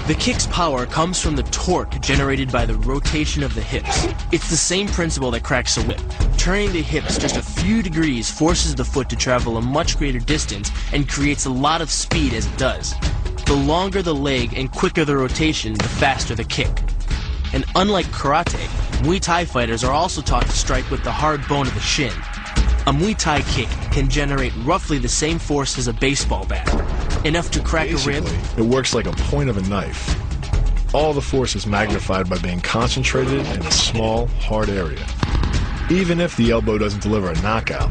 The kick's power comes from the torque generated by the rotation of the hips. It's the same principle that cracks a whip. Turning the hips just a few degrees forces the foot to travel a much greater distance and creates a lot of speed as it does. The longer the leg and quicker the rotation, the faster the kick. And unlike karate, Muay Thai fighters are also taught to strike with the hard bone of the shin. A Muay Thai kick can generate roughly the same force as a baseball bat, enough to crack a rib. It works like a point of a knife. All the force is magnified by being concentrated in a small, hard area. Even if the elbow doesn't deliver a knockout,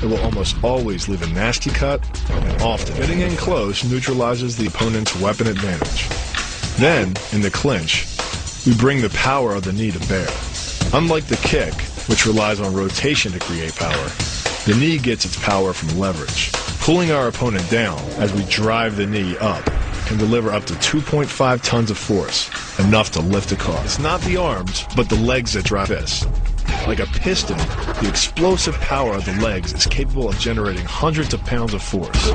it will almost always leave a nasty cut, and often getting in close neutralizes the opponent's weapon advantage. Then, in the clinch, we bring the power of the knee to bear. Unlike the kick, which relies on rotation to create power, the knee gets its power from leverage. Pulling our opponent down as we drive the knee up can deliver up to 2.5 tons of force, enough to lift a car. It's not the arms, but the legs that drive this. Like a piston, the explosive power of the legs is capable of generating hundreds of pounds of force,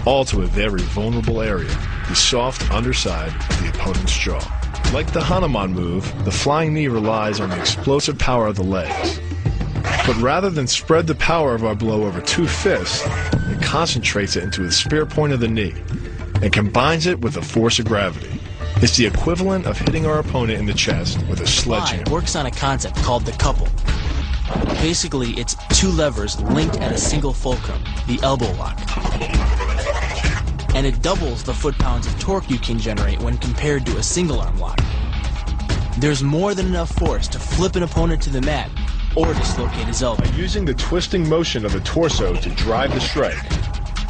all to a very vulnerable area, the soft underside of the opponent's jaw. Like the Hanuman move, the flying knee relies on the explosive power of the legs. But rather than spread the power of our blow over two fists, it concentrates it into the spear point of the knee and combines it with the force of gravity. It's the equivalent of hitting our opponent in the chest with a sledgehammer. It works on a concept called the couple. Basically, it's two levers linked at a single fulcrum, the elbow lock. And it doubles the foot-pounds of torque you can generate when compared to a single-arm lock. There's more than enough force to flip an opponent to the mat or dislocate his elbow. By using the twisting motion of the torso to drive the strike,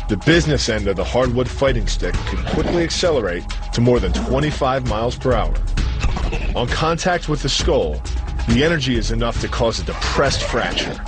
the business end of the hardwood fighting stick could quickly accelerate to more than 25 miles per hour. On contact with the skull, the energy is enough to cause a depressed fracture.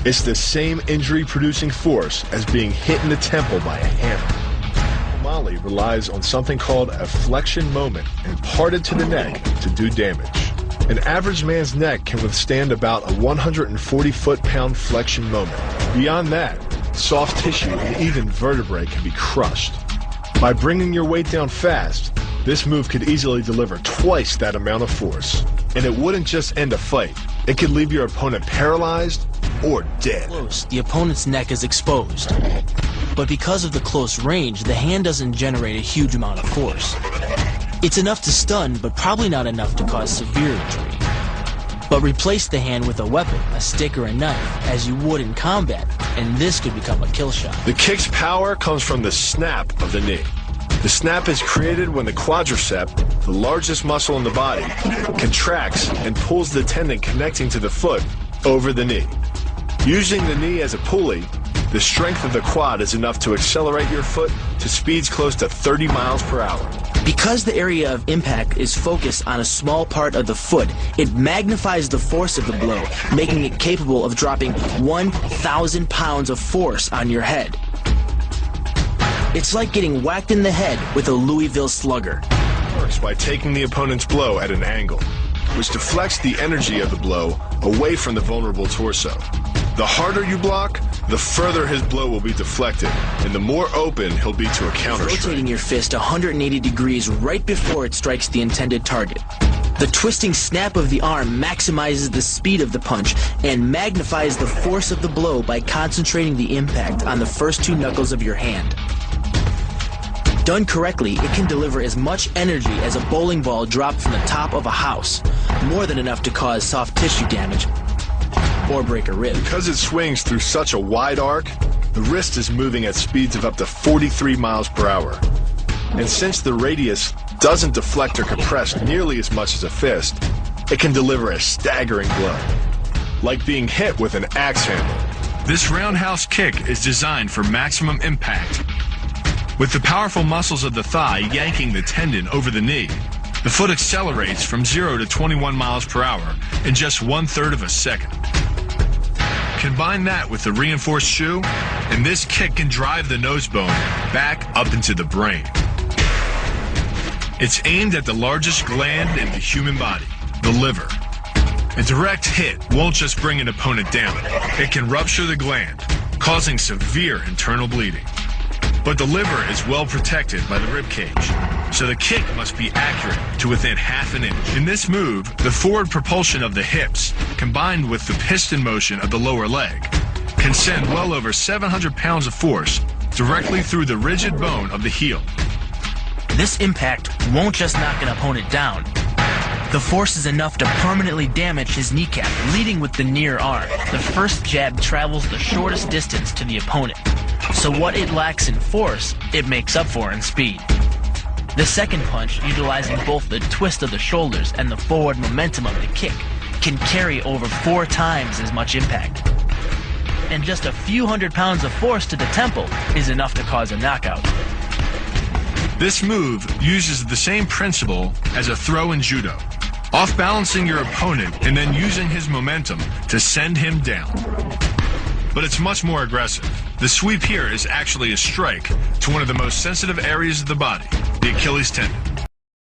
It's the same injury-producing force as being hit in the temple by a hammer. Mali relies on something called a flexion moment imparted to the neck to do damage. An average man's neck can withstand about a 140 foot-pound flexion moment. Beyond that, soft tissue and even vertebrae can be crushed. By bringing your weight down fast, this move could easily deliver twice that amount of force. And it wouldn't just end a fight. It could leave your opponent paralyzed or dead. Close, the opponent's neck is exposed. But because of the close range, the hand doesn't generate a huge amount of force. It's enough to stun, but probably not enough to cause severe injury. But replace the hand with a weapon, a stick or a knife, as you would in combat, and this could become a kill shot. The kick's power comes from the snap of the knee. The snap is created when the quadricep, the largest muscle in the body, contracts and pulls the tendon connecting to the foot over the knee. Using the knee as a pulley, the strength of the quad is enough to accelerate your foot to speeds close to 30 miles per hour. Because the area of impact is focused on a small part of the foot, it magnifies the force of the blow, making it capable of dropping 1,000 pounds of force on your head. It's like getting whacked in the head with a Louisville slugger. It works by taking the opponent's blow at an angle, which deflects the energy of the blow away from the vulnerable torso. The harder you block, the further his blow will be deflected, and the more open he'll be to a counter strike. Rotating your fist 180 degrees right before it strikes the intended target. The twisting snap of the arm maximizes the speed of the punch and magnifies the force of the blow by concentrating the impact on the first two knuckles of your hand. Done correctly, it can deliver as much energy as a bowling ball dropped from the top of a house, more than enough to cause soft tissue damage or break a rib. Because it swings through such a wide arc, the wrist is moving at speeds of up to 43 miles per hour. And since the radius doesn't deflect or compress nearly as much as a fist, it can deliver a staggering blow, like being hit with an axe handle. This roundhouse kick is designed for maximum impact. With the powerful muscles of the thigh yanking the tendon over the knee, the foot accelerates from 0 to 21 miles per hour in just 1/3 of a second. Combine that with the reinforced shoe, and this kick can drive the nose bone back up into the brain. It's aimed at the largest gland in the human body, the liver. A direct hit won't just bring an opponent down. It can rupture the gland, causing severe internal bleeding. But the liver is well protected by the rib cage, so the kick must be accurate to within half an inch. In this move, the forward propulsion of the hips, combined with the piston motion of the lower leg, can send well over 700 pounds of force directly through the rigid bone of the heel. This impact won't just knock an opponent down. The force is enough to permanently damage his kneecap, leading with the near arm. The first jab travels the shortest distance to the opponent, so what it lacks in force, it makes up for in speed. The second punch, utilizing both the twist of the shoulders and the forward momentum of the kick, can carry over 4 times as much impact. And just a few hundred pounds of force to the temple is enough to cause a knockout. This move uses the same principle as a throw in judo, off-balancing your opponent and then using his momentum to send him down. But it's much more aggressive. The sweep here is actually a strike to one of the most sensitive areas of the body, the Achilles tendon.